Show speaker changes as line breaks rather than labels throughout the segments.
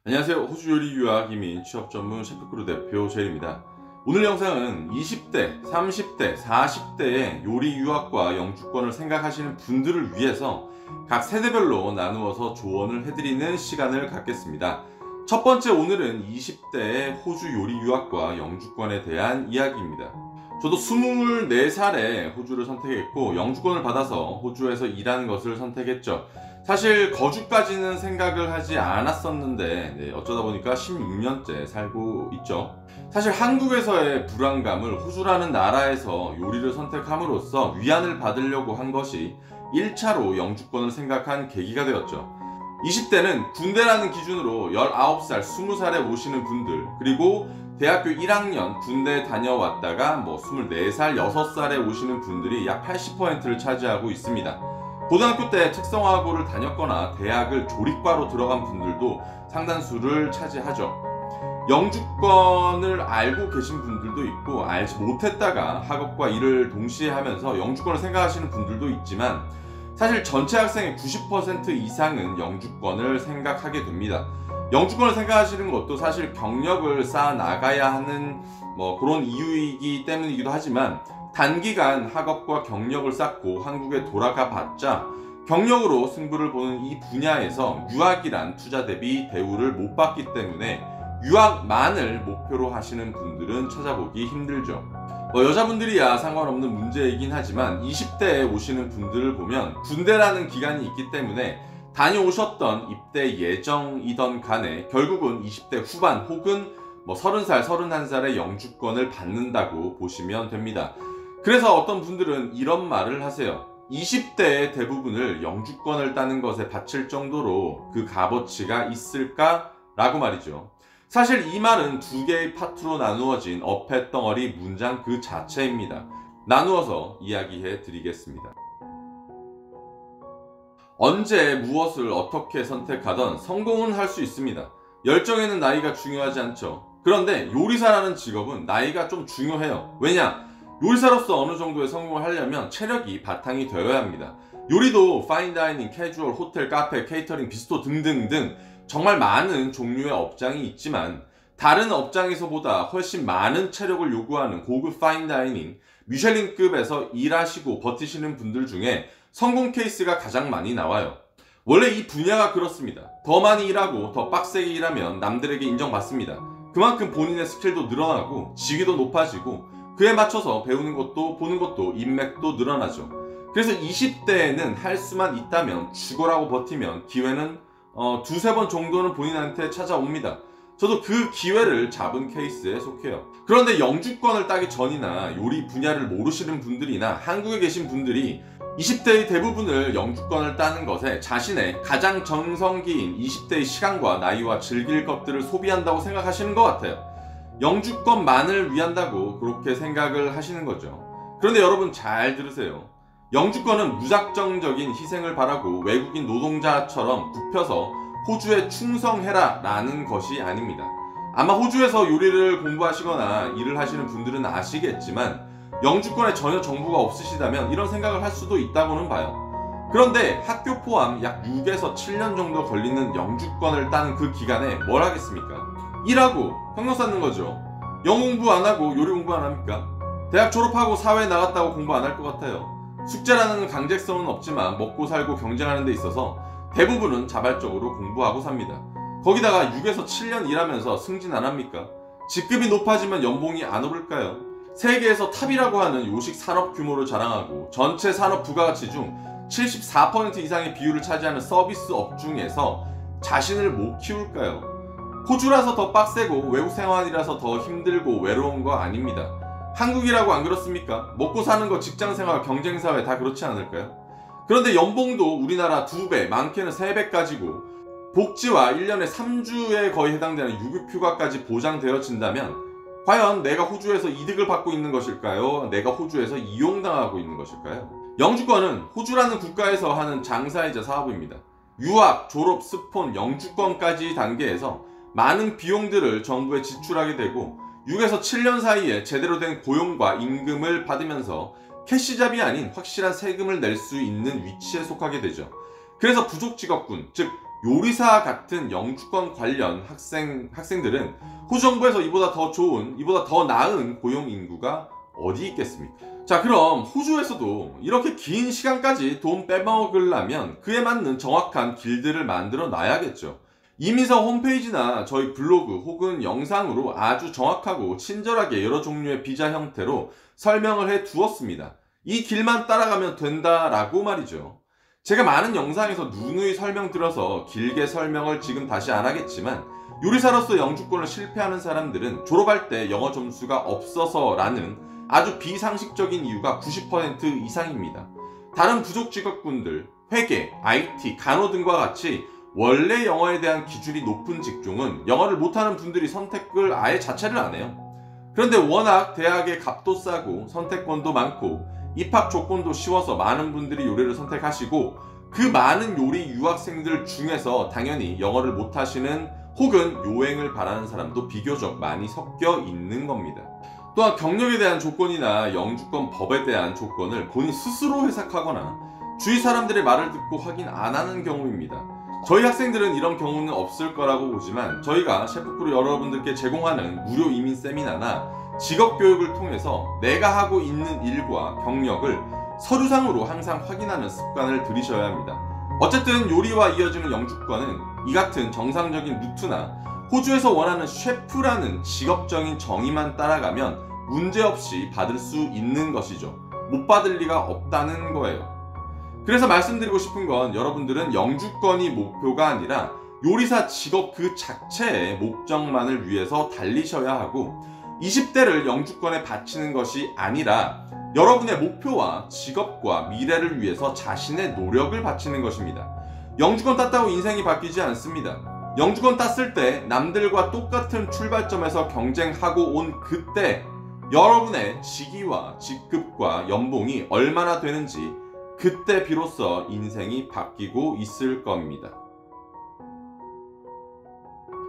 안녕하세요. 호주 요리 유학 이민 취업 전문 셰프크루 대표 제일입니다. 오늘 영상은 20대, 30대, 40대의 요리 유학과 영주권을 생각하시는 분들을 위해서 각 세대별로 나누어서 조언을 해드리는 시간을 갖겠습니다. 첫 번째, 오늘은 20대의 호주 요리 유학과 영주권에 대한 이야기입니다. 저도 24살에 호주를 선택했고 영주권을 받아서 호주에서 일하는 것을 선택했죠. 사실 거주까지는 생각을 하지 않았었는데 어쩌다 보니까 16년째 살고 있죠. 사실 한국에서의 불안감을 호주라는 나라에서 요리를 선택함으로써 위안을 받으려고 한 것이 1차로 영주권을 생각한 계기가 되었죠. 20대는 군대라는 기준으로 19살, 20살에 오시는 분들, 그리고 대학교 1학년 군대 다녀왔다가 24살, 6살에 오시는 분들이 약 80%를 차지하고 있습니다. 고등학교 때 특성화고를 다녔거나 대학을 조리과로 들어간 분들도 상당수를 차지하죠. 영주권을 알고 계신 분들도 있고 알지 못했다가 학업과 일을 동시에 하면서 영주권을 생각하시는 분들도 있지만 사실 전체 학생의 90% 이상은 영주권을 생각하게 됩니다. 영주권을 생각하시는 것도 사실 경력을 쌓아 나가야 하는 그런 이유이기 때문이기도 하지만 단기간 학업과 경력을 쌓고 한국에 돌아가 봤자 경력으로 승부를 보는 이 분야에서 유학이란 투자 대비 대우를 못 받기 때문에 유학만을 목표로 하시는 분들은 찾아보기 힘들죠. 여자분들이야 상관없는 문제이긴 하지만 20대에 오시는 분들을 보면 군대라는 기간이 있기 때문에 다녀오셨던 입대 예정이던 간에 결국은 20대 후반 혹은 30살, 31살의 영주권을 받는다고 보시면 됩니다. 그래서 어떤 분들은 이런 말을 하세요. 20대의 대부분을 영주권을 따는 것에 바칠 정도로 그 값어치가 있을까? 라고 말이죠. 사실 이 말은 두 개의 파트로 나누어진 어패덩어리 문장 그 자체입니다. 나누어서 이야기해 드리겠습니다. 언제 무엇을 어떻게 선택하던 성공은 할 수 있습니다. 열정에는 나이가 중요하지 않죠. 그런데 요리사라는 직업은 나이가 좀 중요해요. 왜냐? 요리사로서 어느 정도의 성공을 하려면 체력이 바탕이 되어야 합니다. 요리도 파인다이닝, 캐주얼, 호텔, 카페, 케이터링, 비스토 등등등 정말 많은 종류의 업장이 있지만 다른 업장에서보다 훨씬 많은 체력을 요구하는 고급 파인다이닝, 미쉐린급에서 일하시고 버티시는 분들 중에 성공 케이스가 가장 많이 나와요. 원래 이 분야가 그렇습니다. 더 많이 일하고 더 빡세게 일하면 남들에게 인정받습니다. 그만큼 본인의 스킬도 늘어나고 직위도 높아지고 그에 맞춰서 배우는 것도 보는 것도 인맥도 늘어나죠. 그래서 20대에는 할 수만 있다면 죽어라고 버티면 기회는 두세 번 정도는 본인한테 찾아옵니다. 저도 그 기회를 잡은 케이스에 속해요. 그런데 영주권을 따기 전이나 요리 분야를 모르시는 분들이나 한국에 계신 분들이 20대의 대부분을 영주권을 따는 것에 자신의 가장 전성기인 20대의 시간과 나이와 즐길 것들을 소비한다고 생각하시는 것 같아요. 영주권만을 위한다고 그렇게 생각을 하시는 거죠. 그런데 여러분 잘 들으세요. 영주권은 무작정적인 희생을 바라고 외국인 노동자처럼 굽혀서 호주에 충성해라 라는 것이 아닙니다. 아마 호주에서 요리를 공부하시거나 일을 하시는 분들은 아시겠지만 영주권에 전혀 정보가 없으시다면 이런 생각을 할 수도 있다고는 봐요. 그런데 학교 포함 약 6에서 7년 정도 걸리는 영주권을 따는 그 기간에 뭘 하겠습니까? 일하고 평균 쌓는 거죠. 영어 공부 안 하고 요리 공부 안 합니까? 대학 졸업하고 사회에 나갔다고 공부 안 할 것 같아요. 숙제라는 강제성은 없지만 먹고 살고 경쟁하는 데 있어서 대부분은 자발적으로 공부하고 삽니다. 거기다가 6에서 7년 일하면서 승진 안 합니까? 직급이 높아지면 연봉이 안 오를까요? 세계에서 탑이라고 하는 요식 산업 규모를 자랑하고 전체 산업 부가가치 중 74% 이상의 비율을 차지하는 서비스 업 중에서 자신을 못 키울까요? 호주라서 더 빡세고 외국 생활이라서 더 힘들고 외로운 거 아닙니다. 한국이라고 안 그렇습니까? 먹고 사는 거 직장생활, 경쟁사회 다 그렇지 않을까요? 그런데 연봉도 우리나라 2배, 많게는 3배까지고 복지와 1년에 3주에 거의 해당되는 유급휴가까지 보장되어진다면 과연 내가 호주에서 이득을 받고 있는 것일까요? 내가 호주에서 이용당하고 있는 것일까요? 영주권은 호주라는 국가에서 하는 장사이자 사업입니다. 유학, 졸업, 스폰, 영주권까지 단계에서 많은 비용들을 정부에 지출하게 되고 6에서 7년 사이에 제대로 된 고용과 임금을 받으면서 캐시잡이 아닌 확실한 세금을 낼 수 있는 위치에 속하게 되죠. 그래서 부족직업군, 즉 요리사 같은 영주권 관련 학생들은 호주 정부에서 이보다 더 좋은, 이보다 더 나은 고용 인구가 어디 있겠습니까? 자, 그럼 호주에서도 이렇게 긴 시간까지 돈 빼먹으려면 그에 맞는 정확한 길들을 만들어 놔야겠죠. 이민사 홈페이지나 저희 블로그 혹은 영상으로 아주 정확하고 친절하게 여러 종류의 비자 형태로 설명을 해 두었습니다. 이 길만 따라가면 된다라고 말이죠. 제가 많은 영상에서 누누이 설명드려서 길게 설명을 지금 다시 안 하겠지만, 요리사로서 영주권을 실패하는 사람들은 졸업할 때 영어 점수가 없어서라는 아주 비상식적인 이유가 90% 이상입니다. 다른 부족 직업군들, 회계, IT, 간호 등과 같이 원래 영어에 대한 기준이 높은 직종은 영어를 못하는 분들이 선택을 아예 자체를 안 해요. 그런데 워낙 대학의 값도 싸고 선택권도 많고 입학 조건도 쉬워서 많은 분들이 요리를 선택하시고, 그 많은 요리 유학생들 중에서 당연히 영어를 못하시는 혹은 요행을 바라는 사람도 비교적 많이 섞여 있는 겁니다. 또한 경력에 대한 조건이나 영주권 법에 대한 조건을 본인 스스로 해석하거나 주위 사람들의 말을 듣고 확인 안 하는 경우입니다. 저희 학생들은 이런 경우는 없을 거라고 보지만, 저희가 셰프크루 여러분들께 제공하는 무료 이민 세미나나 직업교육을 통해서 내가 하고 있는 일과 경력을 서류상으로 항상 확인하는 습관을 들이셔야 합니다. 어쨌든 요리와 이어지는 영주권은 이 같은 정상적인 루트나 호주에서 원하는 셰프라는 직업적인 정의만 따라가면 문제없이 받을 수 있는 것이죠. 못 받을 리가 없다는 거예요. 그래서 말씀드리고 싶은 건, 여러분들은 영주권이 목표가 아니라 요리사 직업 그 자체의 목적만을 위해서 달리셔야 하고, 20대를 영주권에 바치는 것이 아니라 여러분의 목표와 직업과 미래를 위해서 자신의 노력을 바치는 것입니다. 영주권 땄다고 인생이 바뀌지 않습니다. 영주권 땄을 때 남들과 똑같은 출발점에서 경쟁하고 온 그때 여러분의 직위와 직급과 연봉이 얼마나 되는지, 그때 비로소 인생이 바뀌고 있을 겁니다.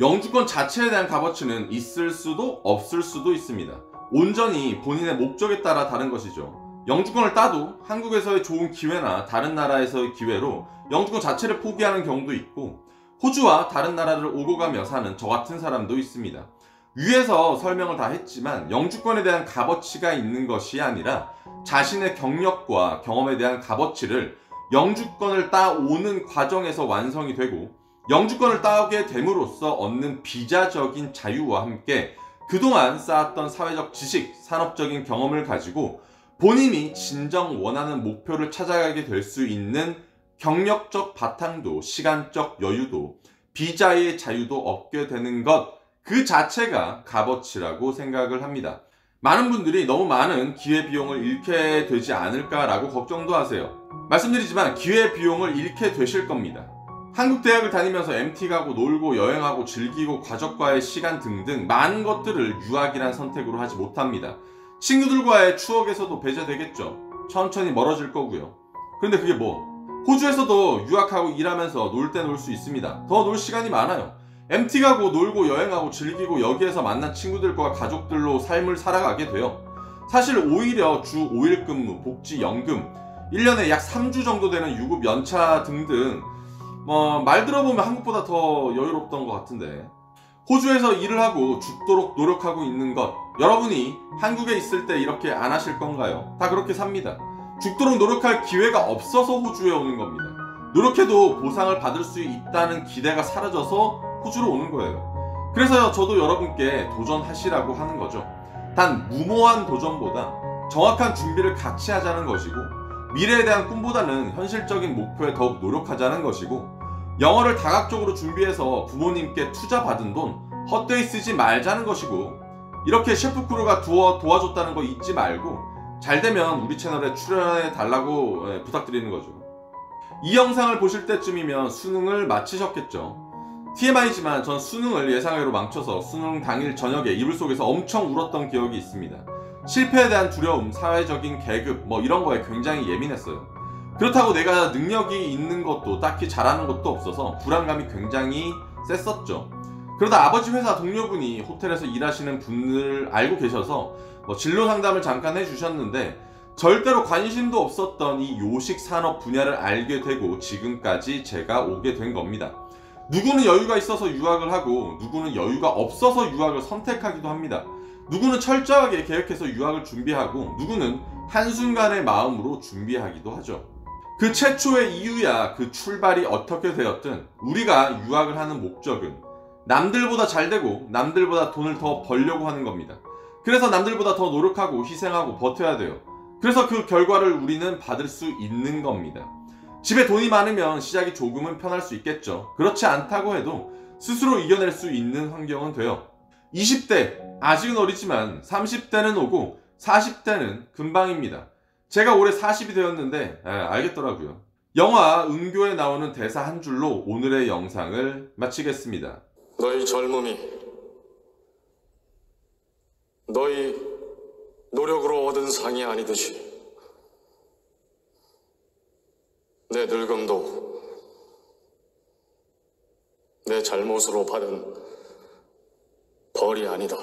영주권 자체에 대한 값어치는 있을 수도 없을 수도 있습니다. 온전히 본인의 목적에 따라 다른 것이죠. 영주권을 따도 한국에서의 좋은 기회나 다른 나라에서의 기회로 영주권 자체를 포기하는 경우도 있고, 호주와 다른 나라를 오고 가며 사는 저 같은 사람도 있습니다. 위에서 설명을 다 했지만 영주권에 대한 값어치가 있는 것이 아니라 자신의 경력과 경험에 대한 값어치를 영주권을 따오는 과정에서 완성이 되고, 영주권을 따오게 됨으로써 얻는 비자적인 자유와 함께 그동안 쌓았던 사회적 지식, 산업적인 경험을 가지고 본인이 진정 원하는 목표를 찾아가게 될 수 있는 경력적 바탕도, 시간적 여유도, 비자의 자유도 얻게 되는 것, 그 자체가 값어치라고 생각을 합니다. 많은 분들이 너무 많은 기회비용을 잃게 되지 않을까라고 걱정도 하세요. 말씀드리지만 기회비용을 잃게 되실 겁니다. 한국 대학을 다니면서 MT 가고 놀고 여행하고 즐기고 가족과의 시간 등등 많은 것들을 유학이란 선택으로 하지 못합니다. 친구들과의 추억에서도 배제되겠죠. 천천히 멀어질 거고요. 그런데 그게 뭐, 호주에서도 유학하고 일하면서 놀 때 놀 수 있습니다. 더 놀 시간이 많아요. MT 가고 놀고 여행하고 즐기고 여기에서 만난 친구들과 가족들로 삶을 살아가게 돼요. 사실 오히려 주 5일 근무, 복지, 연금, 1년에 약 3주 정도 되는 유급 연차 등등, 말 들어보면 한국보다 더 여유롭던 것 같은데, 호주에서 일을 하고 죽도록 노력하고 있는 것, 여러분이 한국에 있을 때 이렇게 안 하실 건가요? 다 그렇게 삽니다. 죽도록 노력할 기회가 없어서 호주에 오는 겁니다. 노력해도 보상을 받을 수 있다는 기대가 사라져서 호주로 오는 거예요. 그래서 저도 여러분께 도전하시라고 하는 거죠. 단 무모한 도전보다 정확한 준비를 같이 하자는 것이고, 미래에 대한 꿈보다는 현실적인 목표에 더욱 노력하자는 것이고, 영어를 다각적으로 준비해서 부모님께 투자받은 돈 헛되이 쓰지 말자는 것이고, 이렇게 셰프크루가 도와줬다는 거 잊지 말고 잘되면 우리 채널에 출연해 달라고 부탁드리는 거죠. 이 영상을 보실 때쯤이면 수능을 마치셨겠죠. TMI지만 전 수능을 예상외로 망쳐서 수능 당일 저녁에 이불 속에서 엄청 울었던 기억이 있습니다. 실패에 대한 두려움, 사회적인 계급 이런 거에 굉장히 예민했어요. 그렇다고 내가 능력이 있는 것도 딱히 잘하는 것도 없어서 불안감이 굉장히 셌었죠. 그러다 아버지 회사 동료분이 호텔에서 일하시는 분을 알고 계셔서 진로 상담을 잠깐 해주셨는데, 절대로 관심도 없었던 이 요식 산업 분야를 알게 되고 지금까지 제가 오게 된 겁니다. 누구는 여유가 있어서 유학을 하고 누구는 여유가 없어서 유학을 선택하기도 합니다. 누구는 철저하게 계획해서 유학을 준비하고 누구는 한순간의 마음으로 준비하기도 하죠. 그 최초의 이유야 그 출발이 어떻게 되었든 우리가 유학을 하는 목적은 남들보다 잘 되고 남들보다 돈을 더 벌려고 하는 겁니다. 그래서 남들보다 더 노력하고 희생하고 버텨야 돼요. 그래서 그 결과를 우리는 받을 수 있는 겁니다. 집에 돈이 많으면 시작이 조금은 편할 수 있겠죠. 그렇지 않다고 해도 스스로 이겨낼 수 있는 환경은 돼요. 20대 아직은 어리지만 30대는 오고 40대는 금방입니다. 제가 올해 40이 되었는데 알겠더라고요. 영화 은교에 나오는 대사 한 줄로 오늘의 영상을 마치겠습니다.
너희 젊음이 너희 노력으로 얻은 상이 아니듯이 내 늙음도 내 잘못으로 받은 벌이 아니다.